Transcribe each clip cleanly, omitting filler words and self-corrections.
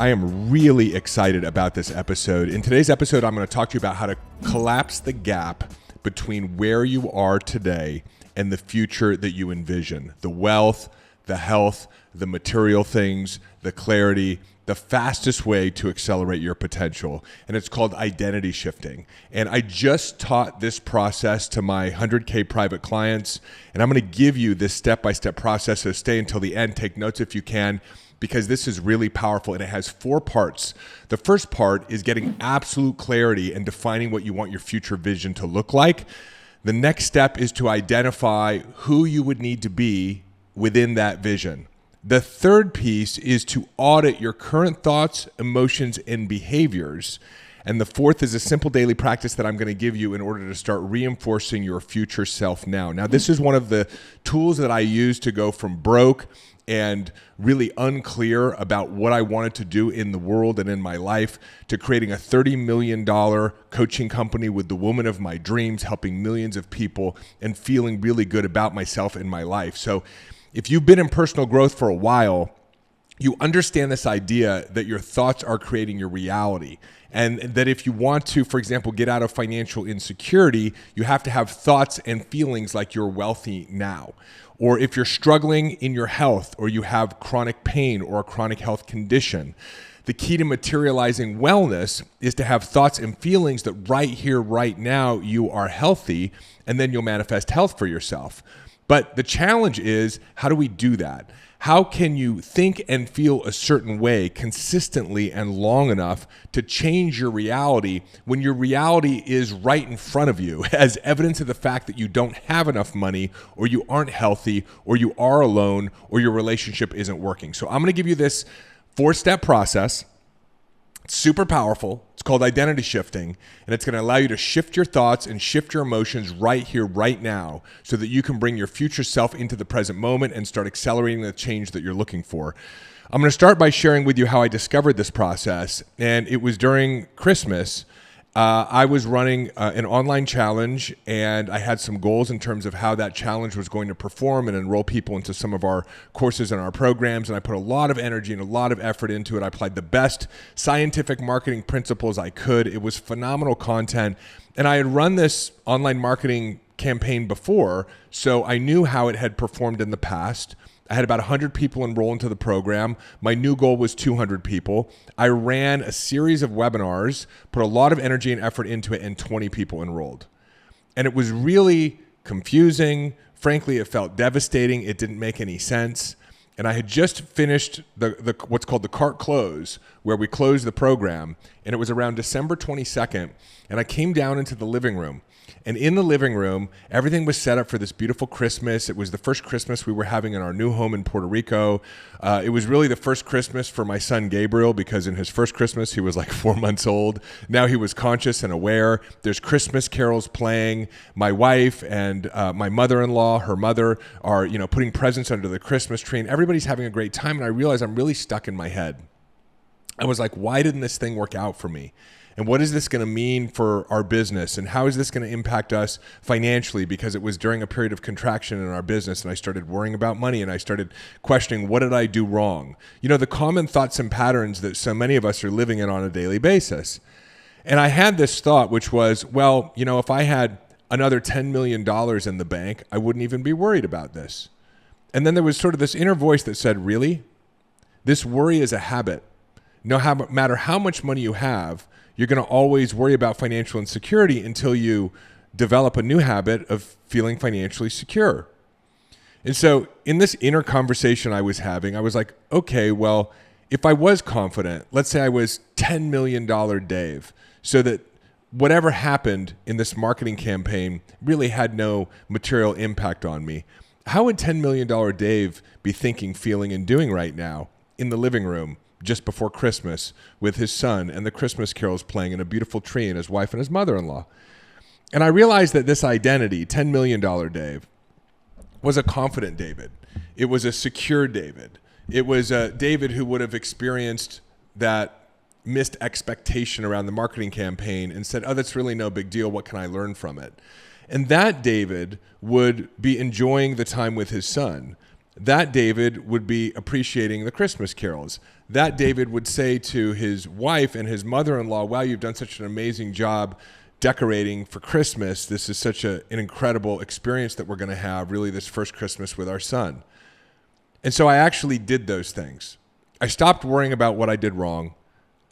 I am really excited about this episode. In today's episode, I'm going to talk to you about how to collapse the gap between where you are today and the future that you envision. The wealth, the health, the material things, the clarity, the fastest way to accelerate your potential. And it's called identity shifting. And I just taught this process to my 100K private clients. And I'm going to give you this step-by-step process. So stay until the end. Take notes if you can, because this is really powerful and it has 4 parts. The first part is getting absolute clarity and defining what you want your future vision to look like. The next step is to identify who you would need to be within that vision. The third piece is to audit your current thoughts, emotions, and behaviors. And the fourth is a simple daily practice that I'm going to give you in order to start reinforcing your future self now. Now, this is one of the tools that I use to go from broke and really unclear about what I wanted to do in the world and in my life to creating a $30 million coaching company with the woman of my dreams, helping millions of people and feeling really good about myself and my life. So if you've been in personal growth for a while, you understand this idea that your thoughts are creating your reality. And that if you want to, for example, get out of financial insecurity, you have to have thoughts and feelings like you're wealthy now. Or if you're struggling in your health, or you have chronic pain or a chronic health condition, the key to materializing wellness is to have thoughts and feelings that right here, right now, you are healthy, and then you'll manifest health for yourself. But the challenge is, how do we do that? How can you think and feel a certain way consistently and long enough to change your reality when your reality is right in front of you as evidence of the fact that you don't have enough money, or you aren't healthy, or you are alone, or your relationship isn't working? So I'm going to give you this 4-step process. It's super powerful. It's called identity shifting, and it's going to allow you to shift your thoughts and shift your emotions right here, right now, so that you can bring your future self into the present moment and start accelerating the change that you're looking for. I'm going to start by sharing with you how I discovered this process, and it was during Christmas. I was running an online challenge, and I had some goals in terms of how that challenge was going to perform and enroll people into some of our courses and our programs. And I put a lot of energy and a lot of effort into it. I applied the best scientific marketing principles I could. It was phenomenal content. And I had run this online marketing campaign before, so I knew how it had performed in the past. I had about 100 people enroll into the program. My new goal was 200 people. I ran a series of webinars, put a lot of energy and effort into it, and 20 people enrolled. And it was really confusing. Frankly, it felt devastating. It didn't make any sense. And I had just finished the what's called the cart close, where we closed the program. And it was around December 22nd. And I came down into the living room. And in the living room, everything was set up for this beautiful Christmas. It was the first Christmas we were having in our new home in Puerto Rico. It was really the first Christmas for my son Gabriel, because in his first Christmas, he was like 4 months old. Now he was conscious and aware. There's Christmas carols playing. My wife and my mother-in-law, her mother, are putting presents under the Christmas tree, and everybody's having a great time. And I realized I'm really stuck in my head. I was like, why didn't this thing work out for me? And what is this going to mean for our business? And how is this going to impact us financially? Because it was during a period of contraction in our business, and I started worrying about money, and I started questioning, what did I do wrong? The common thoughts and patterns that so many of us are living in on a daily basis. And I had this thought, which was, well, if I had another $10 million in the bank, I wouldn't even be worried about this. And then there was sort of this inner voice that said, really? This worry is a habit. No matter how much money you have, you're going to always worry about financial insecurity until you develop a new habit of feeling financially secure. And so in this inner conversation I was having, I was like, okay, well, if I was confident, let's say I was $10 million Dave, so that whatever happened in this marketing campaign really had no material impact on me, how would $10 million Dave be thinking, feeling, and doing right now in the living room just before Christmas with his son and the Christmas carols playing and a beautiful tree and his wife and his mother-in-law? And I realized that this identity, $10 million Dave, was a confident David. It was a secure David. It was a David who would have experienced that missed expectation around the marketing campaign and said, oh, that's really no big deal. What can I learn from it? And that David would be enjoying the time with his son. That David would be appreciating the Christmas carols. That David would say to his wife and his mother-in-law, wow, you've done such an amazing job decorating for Christmas. This is such an incredible experience that we're going to have, really, this first Christmas with our son. And so I actually did those things. I stopped worrying about what I did wrong.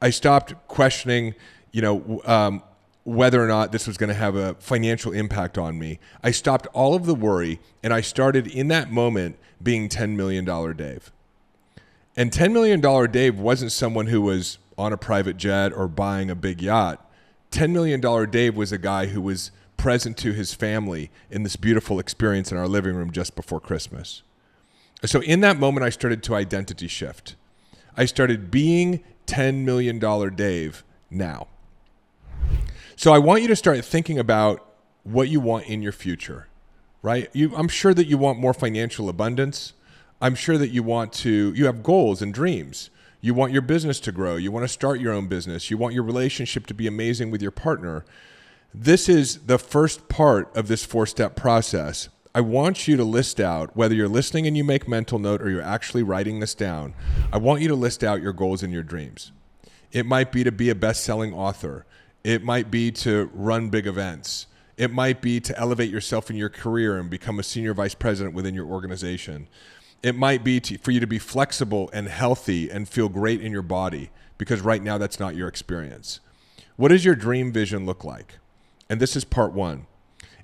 I stopped questioning, whether or not this was going to have a financial impact on me. I stopped all of the worry, and I started in that moment being $10 million Dave. And $10 million Dave wasn't someone who was on a private jet or buying a big yacht. $10 million Dave was a guy who was present to his family in this beautiful experience in our living room just before Christmas. So in that moment, I started to identity shift. I started being $10 million Dave now. So I want you to start thinking about what you want in your future, right? I'm sure that you want more financial abundance. I'm sure that you have goals and dreams. You want your business to grow. You want to start your own business. You want your relationship to be amazing with your partner. This is the first part of this 4-step process. I want you to list out, whether you're listening and you make mental note or you're actually writing this down, I want you to list out your goals and your dreams. It might be to be a best-selling author. It might be to run big events. It might be to elevate yourself in your career and become a senior vice president within your organization. It might be for you to be flexible and healthy and feel great in your body, because right now that's not your experience. What does your dream vision look like? And this is part 1.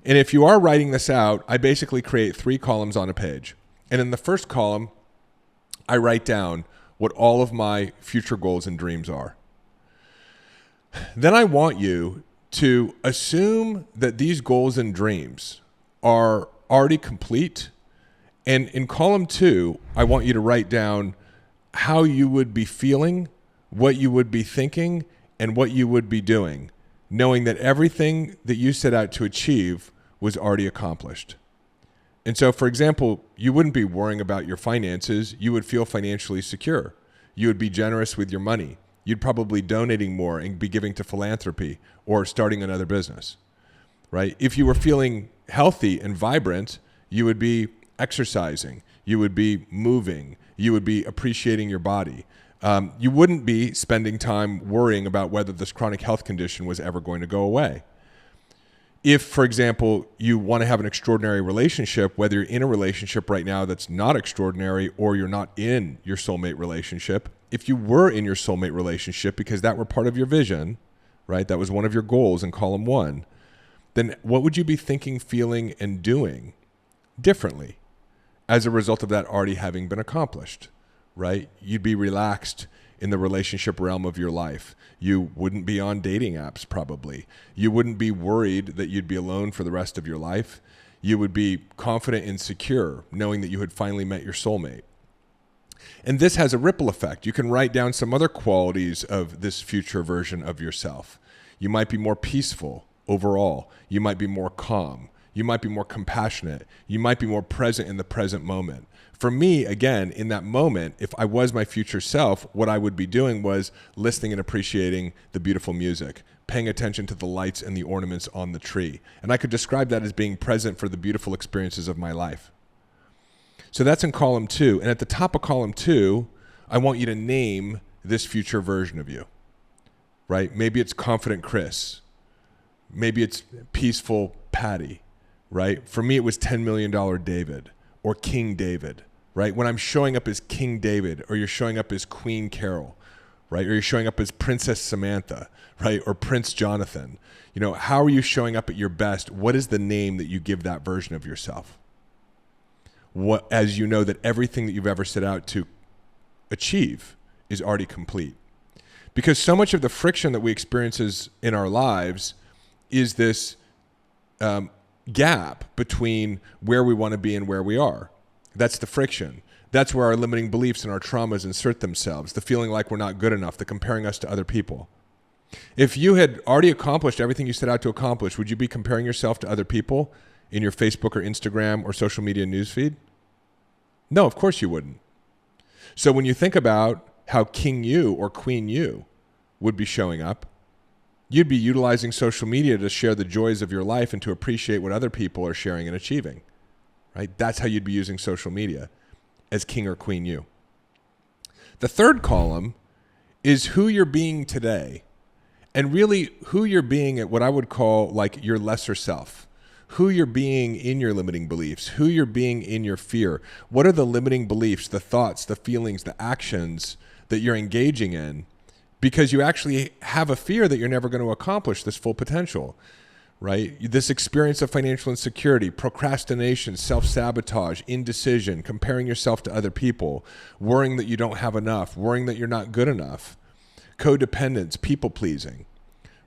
And if you are writing this out, I basically create 3 columns on a page. And in the first column, I write down what all of my future goals and dreams are. Then I want you to assume that these goals and dreams are already complete. And in column 2, I want you to write down how you would be feeling, what you would be thinking, and what you would be doing, knowing that everything that you set out to achieve was already accomplished. And so, for example, you wouldn't be worrying about your finances. You would feel financially secure. You would be generous with your money. You'd probably donating more and be giving to philanthropy or starting another business, right? If you were feeling healthy and vibrant, you would be exercising. You would be moving. You would be appreciating your body. You wouldn't be spending time worrying about whether this chronic health condition was ever going to go away. If, for example, you want to have an extraordinary relationship, whether you're in a relationship right now that's not extraordinary or you're not in your soulmate relationship, if you were in your soulmate relationship because that were part of your vision, right, that was one of your goals in column 1, then what would you be thinking, feeling, and doing differently as a result of that already having been accomplished, right? You'd be relaxed in the relationship realm of your life. You wouldn't be on dating apps probably. You wouldn't be worried that you'd be alone for the rest of your life. You would be confident and secure knowing that you had finally met your soulmate. And this has a ripple effect. You can write down some other qualities of this future version of yourself. You might be more peaceful overall. You might be more calm. You might be more compassionate. You might be more present in the present moment. For me, again, in that moment, if I was my future self, what I would be doing was listening and appreciating the beautiful music, paying attention to the lights and the ornaments on the tree. And I could describe that as being present for the beautiful experiences of my life. So that's in column 2. And at the top of column 2, I want you to name this future version of you, right? Maybe it's confident Chris. Maybe it's peaceful Patty, right? For me, it was $10 million David or King David, right? When I'm showing up as King David, or you're showing up as Queen Carol, right? Or you're showing up as Princess Samantha, right? Or Prince Jonathan. How are you showing up at your best? What is the name that you give that version of yourself? As you know that everything that you've ever set out to achieve is already complete. Because so much of the friction that we experience in our lives is this gap between where we want to be and where we are. That's the friction. That's where our limiting beliefs and our traumas insert themselves, the feeling like we're not good enough, the comparing us to other people. If you had already accomplished everything you set out to accomplish, would you be comparing yourself to other people in your Facebook or Instagram or social media newsfeed? No, of course you wouldn't. So when you think about how King you or Queen you would be showing up, you'd be utilizing social media to share the joys of your life and to appreciate what other people are sharing and achieving, right? That's how you'd be using social media. as king or queen you. The third column is who you're being today, and really who you're being at what I would call like your lesser self, who you're being in your limiting beliefs, who you're being in your fear. What are the limiting beliefs, the thoughts, the feelings, the actions that you're engaging in because you actually have a fear that you're never going to accomplish this full potential, right? This experience of financial insecurity, procrastination, self-sabotage, indecision, comparing yourself to other people, worrying that you don't have enough, worrying that you're not good enough, codependence, people-pleasing,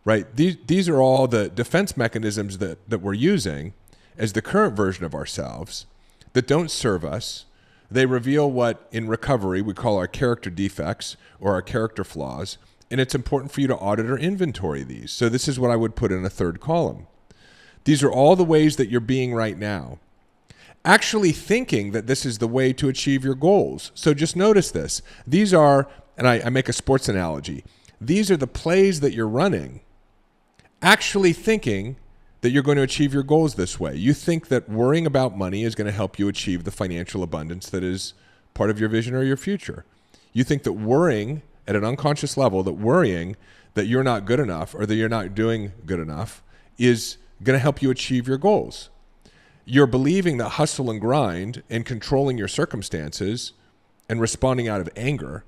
right? These are all the defense mechanisms that we're using as the current version of ourselves that don't serve us. They reveal what in recovery we call our character defects or our character flaws, and it's important for you to audit or inventory these. So this is what I would put in a third column. These are all the ways that you're being right now, actually thinking that this is the way to achieve your goals. So just notice this. These are, and I make a sports analogy, these are the plays that you're running, actually thinking that you're going to achieve your goals this way. You think that worrying about money is going to help you achieve the financial abundance that is part of your vision or your future. You think that worrying at an unconscious level, that worrying that you're not good enough or that you're not doing good enough is going to help you achieve your goals. You're believing that hustle and grind and controlling your circumstances and responding out of anger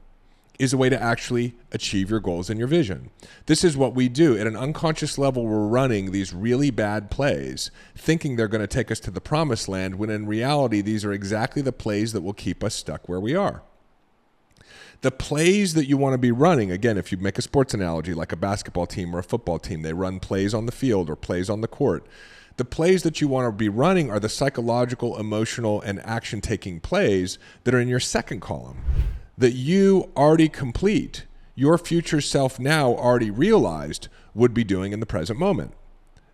is a way to actually achieve your goals and your vision. This is what we do. At an unconscious level, we're running these really bad plays, thinking they're going to take us to the promised land, when in reality, these are exactly the plays that will keep us stuck where we are. The plays that you want to be running, again, if you make a sports analogy like a basketball team or a football team, they run plays on the field or plays on the court. The plays that you want to be running are the psychological, emotional, and action-taking plays that are in your second column, that you already complete, your future self now already realized would be doing in the present moment.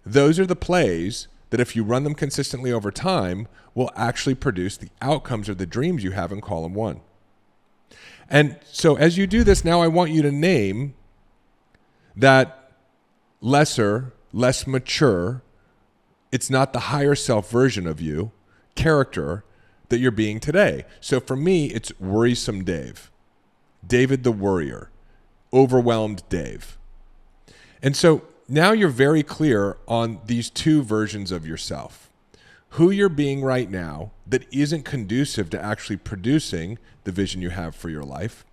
Those are the plays that if you run them consistently over time will actually produce the outcomes or the dreams you have in column one. And so as you do this, now I want you to name that lesser, less mature, it's not the higher self version of you, character that you're being today. So for me, it's worrisome Dave, David the worrier, overwhelmed Dave. And so now you're very clear on these two versions of yourself. Who you're being right now that isn't conducive to actually producing the vision you have for your life.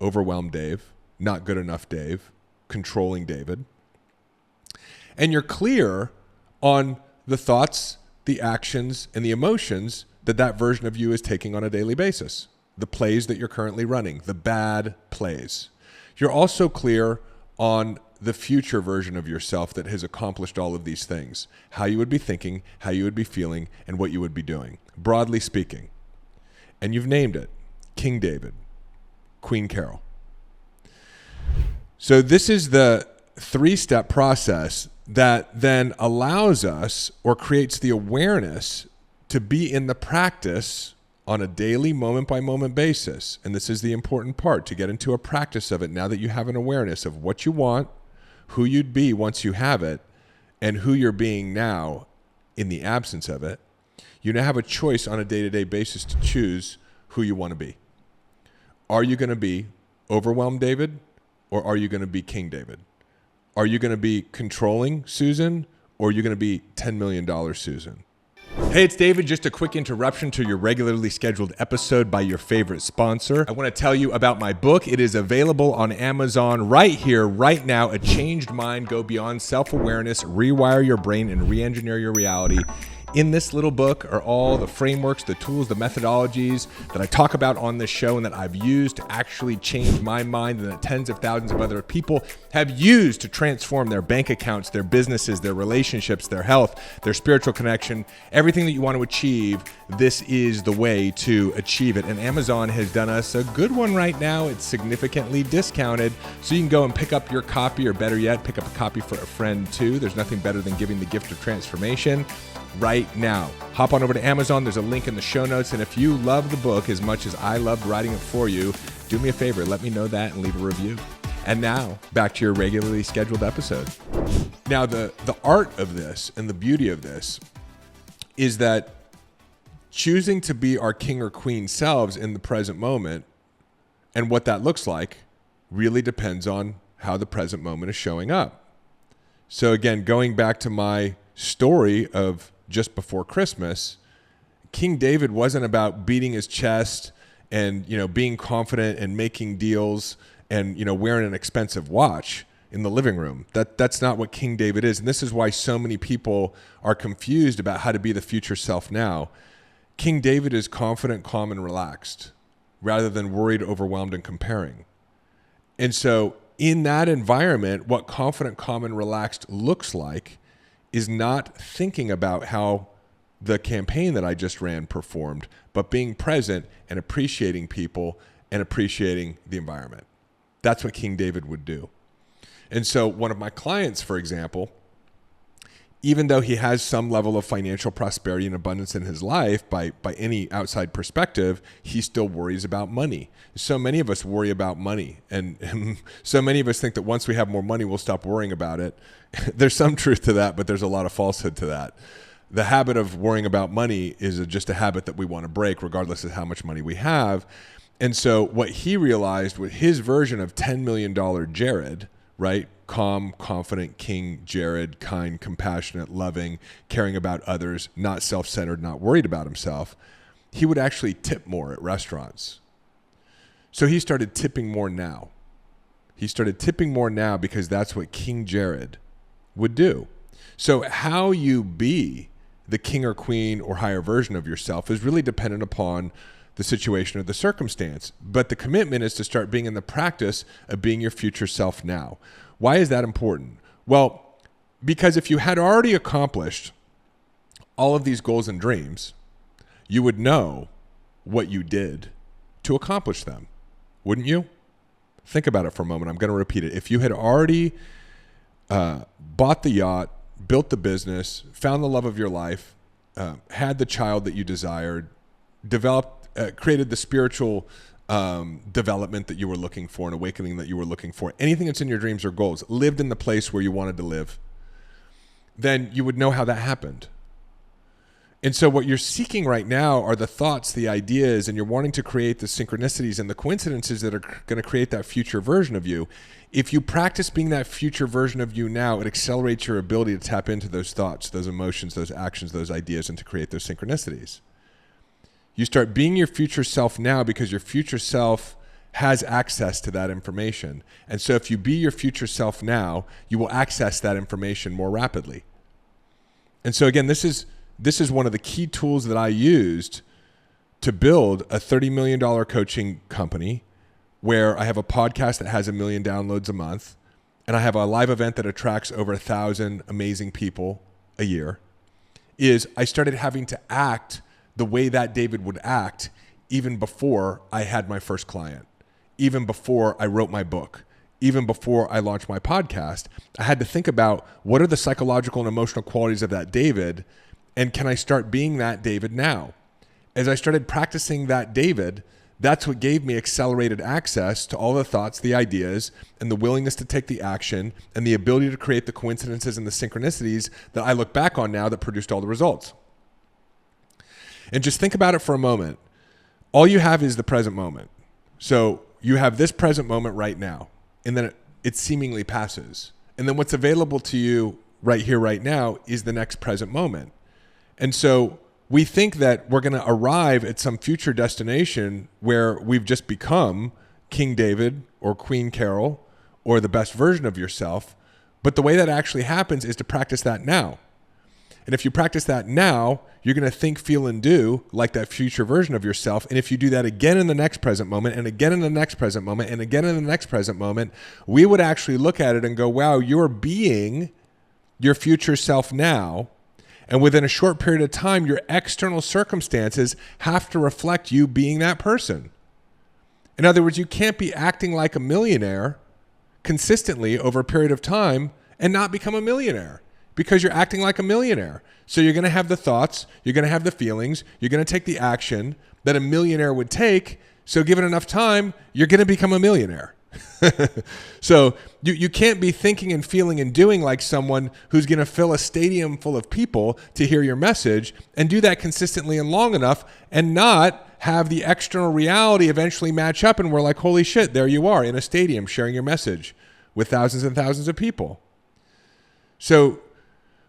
Overwhelmed Dave, not good enough Dave, controlling David. And you're clear on the thoughts, the actions, and the emotions that version of you is taking on a daily basis. The plays that you're currently running, the bad plays. You're also clear on the future version of yourself that has accomplished all of these things, how you would be thinking, how you would be feeling, and what you would be doing, broadly speaking. And you've named it, King David, Queen Carol. So this is the three-step process that then allows us or creates the awareness to be in the practice on a daily, moment-by-moment basis. And this is the important part, to get into a practice of it now that you have an awareness of what you want, who you'd be once you have it, and who you're being now in the absence of it. You now have a choice on a day-to-day basis to choose who you want to be. Are you going to be overwhelmed David, or are you going to be King David? Are you going to be controlling Susan, or are you going to be $10 million Susan? Hey, it's David. Just a quick interruption to your regularly scheduled episode by your favorite sponsor. I want to tell you about my book. It is available on Amazon right here, right now. A Changed Mind, Go Beyond Self-Awareness, Rewire Your Brain, and Re-Engineer Your Reality. In this little book are all the frameworks, the tools, the methodologies that I talk about on this show and that I've used to actually change my mind and that tens of thousands of other people have used to transform their bank accounts, their businesses, their relationships, their health, their spiritual connection, everything that you want to achieve. This is the way to achieve it. And Amazon has done us a good one right now. It's significantly discounted. So you can go and pick up your copy, or better yet, pick up a copy for a friend too. There's nothing better than giving the gift of transformation right now. Hop on over to Amazon. There's a link in the show notes. And if you love the book as much as I loved writing it for you, do me a favor, let me know that and leave a review. And now back to your regularly scheduled episode. Now, the art of this and the beauty of this is that choosing to be our king or queen selves in the present moment and what that looks like really depends on how the present moment is showing up. So again, going back to my story of just before Christmas, King David wasn't about beating his chest and, being confident and making deals and, wearing an expensive watch in the living room. That's not what King David is. And this is why so many people are confused about how to be the future self now. King David is confident, calm, and relaxed rather than worried, overwhelmed, and comparing. And so in that environment, what confident, calm, and relaxed looks like is not thinking about how the campaign that I just ran performed, but being present and appreciating people and appreciating the environment. That's what King David would do. And so one of my clients, for example, even though he has some level of financial prosperity and abundance in his life by any outside perspective, he still worries about money. So many of us worry about money. And so many of us think that once we have more money, we'll stop worrying about it. There's some truth to that, but there's a lot of falsehood to that. The habit of worrying about money is just a habit that we want to break regardless of how much money we have. And so what he realized with his version of $10 million Jared, right? Calm, confident King Jared, kind, compassionate, loving, caring about others, not self-centered, not worried about himself. He would actually tip more at restaurants. So he started tipping more now. He started tipping more now because that's what King Jared would do. So how you be the king or queen or higher version of yourself is really dependent upon the situation or the circumstance. But the commitment is to start being in the practice of being your future self now. Why is that important? Well, because if you had already accomplished all of these goals and dreams, you would know what you did to accomplish them, wouldn't you? Think about it for a moment. I'm going to repeat it. If you had already bought the yacht, built the business, found the love of your life, had the child that you desired, created the spiritual development that you were looking for, an awakening that you were looking for, anything that's in your dreams or goals, lived in the place where you wanted to live, then you would know how that happened. And so what you're seeking right now are the thoughts, the ideas, and you're wanting to create the synchronicities and the coincidences that are going to create that future version of you. If you practice being that future version of you now, it accelerates your ability to tap into those thoughts, those emotions, those actions, those ideas, and to create those synchronicities. You start being your future self now because your future self has access to that information. And so if you be your future self now, you will access that information more rapidly. And so again, this is one of the key tools that I used to build a $30 million coaching company where I have a podcast that has 1 million downloads a month, and I have a live event that attracts over 1,000 amazing people a year, is I started having to act the way that David would act even before I had my first client, even before I wrote my book, even before I launched my podcast. I had to think about what are the psychological and emotional qualities of that David, and can I start being that David now? As I started practicing that David, that's what gave me accelerated access to all the thoughts, the ideas, and the willingness to take the action and the ability to create the coincidences and the synchronicities that I look back on now that produced all the results. And just think about it for a moment. All you have is the present moment. So you have this present moment right now, and then it seemingly passes. And then what's available to you right here, right now, is the next present moment. And so we think that we're going to arrive at some future destination where we've just become King David or Queen Carol or the best version of yourself. But the way that actually happens is to practice that now. And if you practice that now, you're going to think, feel, and do like that future version of yourself. And if you do that again in the next present moment, and again in the next present moment, and again in the next present moment, we would actually look at it and go, wow, you're being your future self now. And within a short period of time, your external circumstances have to reflect you being that person. In other words, you can't be acting like a millionaire consistently over a period of time and not become a millionaire, because you're acting like a millionaire. So you're going to have the thoughts, you're going to have the feelings, you're going to take the action that a millionaire would take. So given enough time, you're going to become a millionaire. So you can't be thinking and feeling and doing like someone who's going to fill a stadium full of people to hear your message and do that consistently and long enough and not have the external reality eventually match up. And we're like, holy shit, there you are in a stadium sharing your message with thousands and thousands of people. So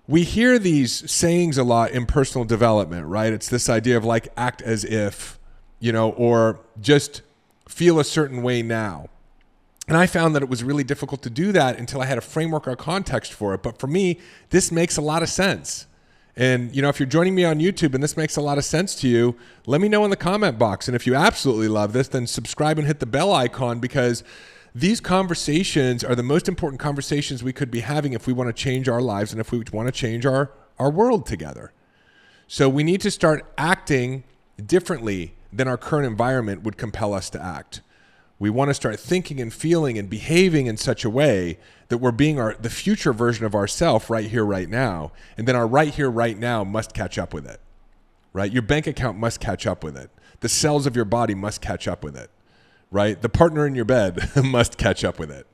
we hear these sayings a lot in personal development, right? It's this idea of like act as if, or just feel a certain way now. And I found that it was really difficult to do that until I had a framework or context for it. But for me, this makes a lot of sense. And, if you're joining me on YouTube and this makes a lot of sense to you, let me know in the comment box. And if you absolutely love this, then subscribe and hit the bell icon, because these conversations are the most important conversations we could be having if we want to change our lives and if we want to change our world together. So we need to start acting differently than our current environment would compel us to act. We want to start thinking and feeling and behaving in such a way that we're being the future version of ourselves right here, right now. And then our right here, right now must catch up with it, right? Your bank account must catch up with it. The cells of your body must catch up with it, right? The partner in your bed must catch up with it.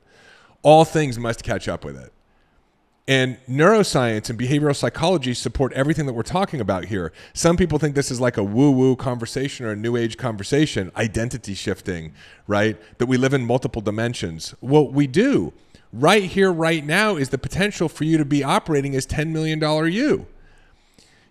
All things must catch up with it. And neuroscience and behavioral psychology support everything that we're talking about here. Some people think this is like a woo-woo conversation or a new age conversation, identity shifting, right? That we live in multiple dimensions. Well, we do. Right here, right now is the potential for you to be operating as $10 million you.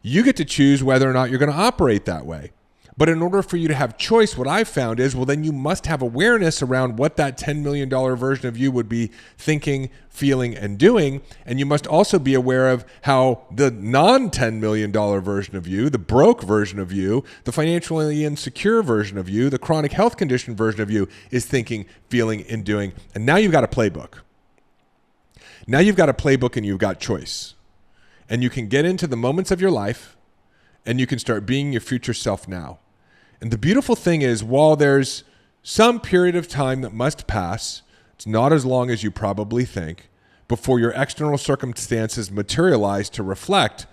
You get to choose whether or not you're going to operate that way. But in order for you to have choice, what I've found is, well, then you must have awareness around what that $10 million version of you would be thinking, feeling, and doing. And you must also be aware of how the non-$10 million version of you, the broke version of you, the financially insecure version of you, the chronic health condition version of you is thinking, feeling, and doing. And now you've got a playbook. Now you've got a playbook and you've got choice. And you can get into the moments of your life and you can start being your future self now. And the beautiful thing is, while there's some period of time that must pass, it's not as long as you probably think, before your external circumstances materialize to reflect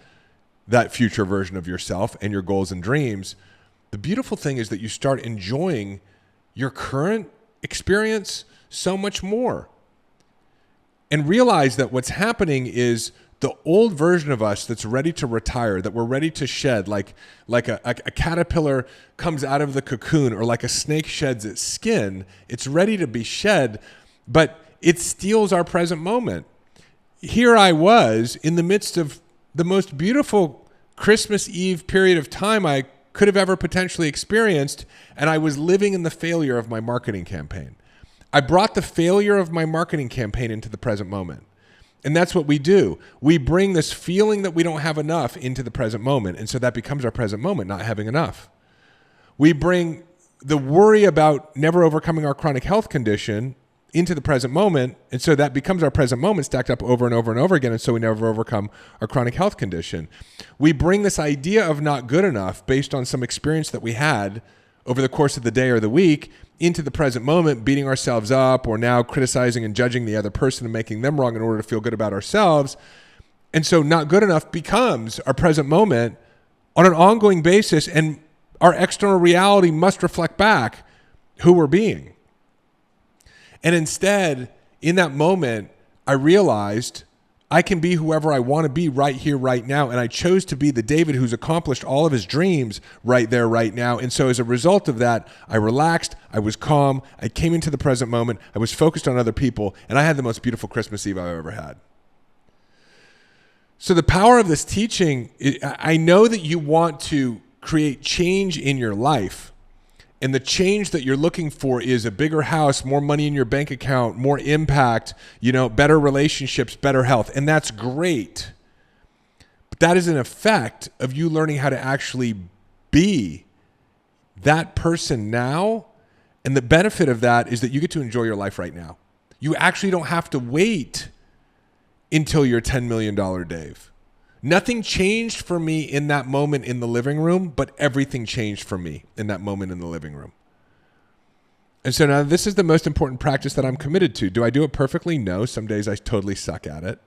that future version of yourself and your goals and dreams. The beautiful thing is that you start enjoying your current experience so much more. And realize that what's happening is the old version of us that's ready to retire, that we're ready to shed, like a caterpillar comes out of the cocoon, or like a snake sheds its skin, it's ready to be shed, but it steals our present moment. Here I was in the midst of the most beautiful Christmas Eve period of time I could have ever potentially experienced, and I was living in the failure of my marketing campaign. I brought the failure of my marketing campaign into the present moment. And that's what we do. We bring this feeling that we don't have enough into the present moment. And so that becomes our present moment, not having enough. We bring the worry about never overcoming our chronic health condition into the present moment. And so that becomes our present moment stacked up over and over and over again. And so we never overcome our chronic health condition. We bring this idea of not good enough based on some experience that we had over the course of the day or the week into the present moment, beating ourselves up or now criticizing and judging the other person and making them wrong in order to feel good about ourselves. And so not good enough becomes our present moment on an ongoing basis, and our external reality must reflect back who we're being. And instead, in that moment, I realized I can be whoever I want to be right here, right now. And I chose to be the David who's accomplished all of his dreams right there, right now. And so as a result of that, I relaxed, I was calm, I came into the present moment, I was focused on other people, and I had the most beautiful Christmas Eve I've ever had. So the power of this teaching, I know that you want to create change in your life. And the change that you're looking for is a bigger house, more money in your bank account, more impact, better relationships, better health. And that's great. But that is an effect of you learning how to actually be that person now. And the benefit of that is that you get to enjoy your life right now. You actually don't have to wait until you're $10 million Dave. Nothing changed for me in that moment in the living room, but everything changed for me in that moment in the living room. And so now this is the most important practice that I'm committed to. Do I do it perfectly? No. Some days I totally suck at it.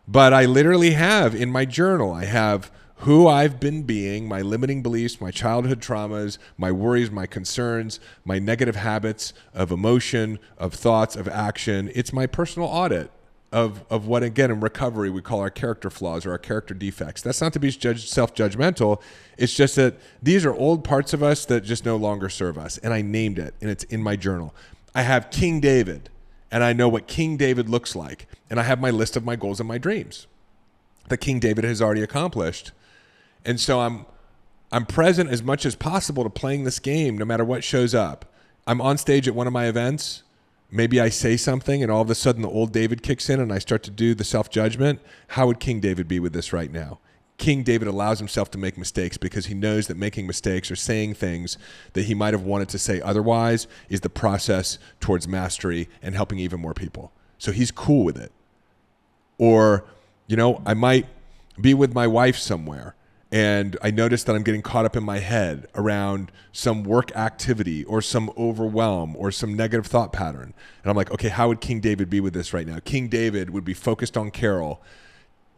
But I literally have in my journal, I have who I've been being, my limiting beliefs, my childhood traumas, my worries, my concerns, my negative habits of emotion, of thoughts, of action. It's my personal audit of what, again, in recovery, we call our character flaws or our character defects. That's not to be self-judgmental. It's just that these are old parts of us that just no longer serve us. And I named it, and it's in my journal. I have King David, and I know what King David looks like. And I have my list of my goals and my dreams that King David has already accomplished. And so I'm present as much as possible to playing this game no matter what shows up. I'm on stage at one of my events. Maybe I say something and all of a sudden the old David kicks in and I start to do the self-judgment. How would King David be with this right now? King David allows himself to make mistakes because he knows that making mistakes or saying things that he might have wanted to say otherwise is the process towards mastery and helping even more people. So he's cool with it. Or, I might be with my wife somewhere and I notice that I'm getting caught up in my head around some work activity or some overwhelm or some negative thought pattern. And I'm like, okay, how would King David be with this right now? King David would be focused on Carol,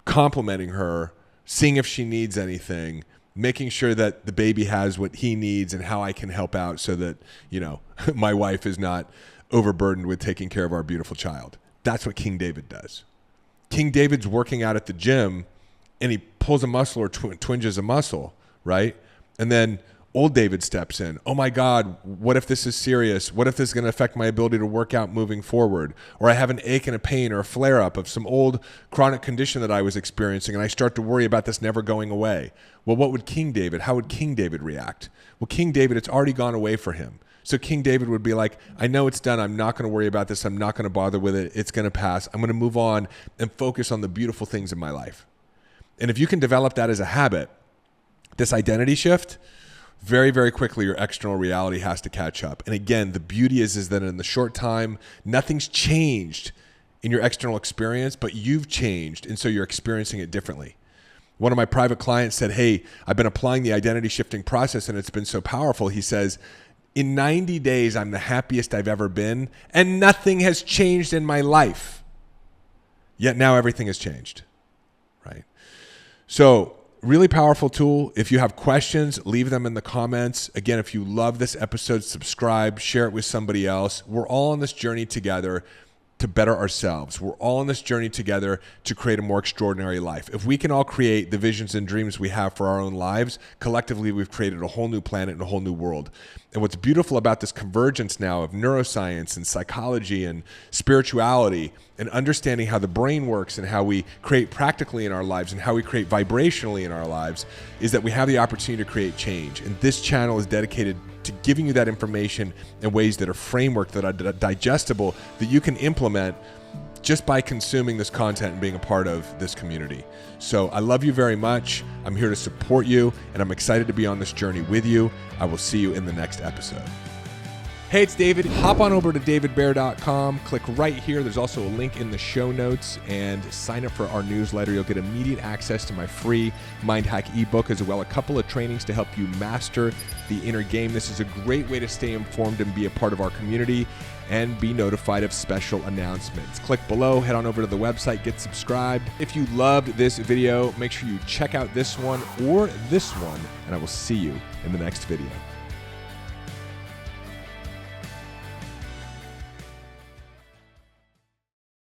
complimenting her, seeing if she needs anything, making sure that the baby has what he needs and how I can help out so that, my wife is not overburdened with taking care of our beautiful child. That's what King David does. King David's working out at the gym and he pulls a muscle or twinges a muscle, right? And then old David steps in. Oh my God, what if this is serious? What if this is going to affect my ability to work out moving forward? Or I have an ache and a pain or a flare up of some old chronic condition that I was experiencing and I start to worry about this never going away. Well, how would King David react? Well, King David, it's already gone away for him. So King David would be like, I know it's done. I'm not going to worry about this. I'm not going to bother with it. It's going to pass. I'm going to move on and focus on the beautiful things in my life. And if you can develop that as a habit, this identity shift, very, very quickly your external reality has to catch up. And again, the beauty is that in the short time, nothing's changed in your external experience, but you've changed. And so you're experiencing it differently. One of my private clients said, hey, I've been applying the identity shifting process and it's been so powerful. He says, in 90 days, I'm the happiest I've ever been and nothing has changed in my life. Yet now everything has changed, right? So really powerful tool. If you have questions, leave them in the comments. Again, if you love this episode, subscribe, share it with somebody else. We're all on this journey together to better ourselves. We're all on this journey together to create a more extraordinary life. If we can all create the visions and dreams we have for our own lives, collectively we've created a whole new planet and a whole new world. And what's beautiful about this convergence now of neuroscience and psychology and spirituality and understanding how the brain works and how we create practically in our lives and how we create vibrationally in our lives is that we have the opportunity to create change. And this channel is dedicated to giving you that information in ways that are framework, that are digestible, that you can implement just by consuming this content and being a part of this community. So I love you very much. I'm here to support you, and I'm excited to be on this journey with you. I will see you in the next episode. Hey, it's David. Hop on over to davidbear.com. Click right here. There's also a link in the show notes, and sign up for our newsletter. You'll get immediate access to my free Mind Hack ebook, as well as a couple of trainings to help you master the inner game. This is a great way to stay informed and be a part of our community and be notified of special announcements. Click below, head on over to the website, get subscribed. If you loved this video, make sure you check out this one or this one, and I will see you in the next video.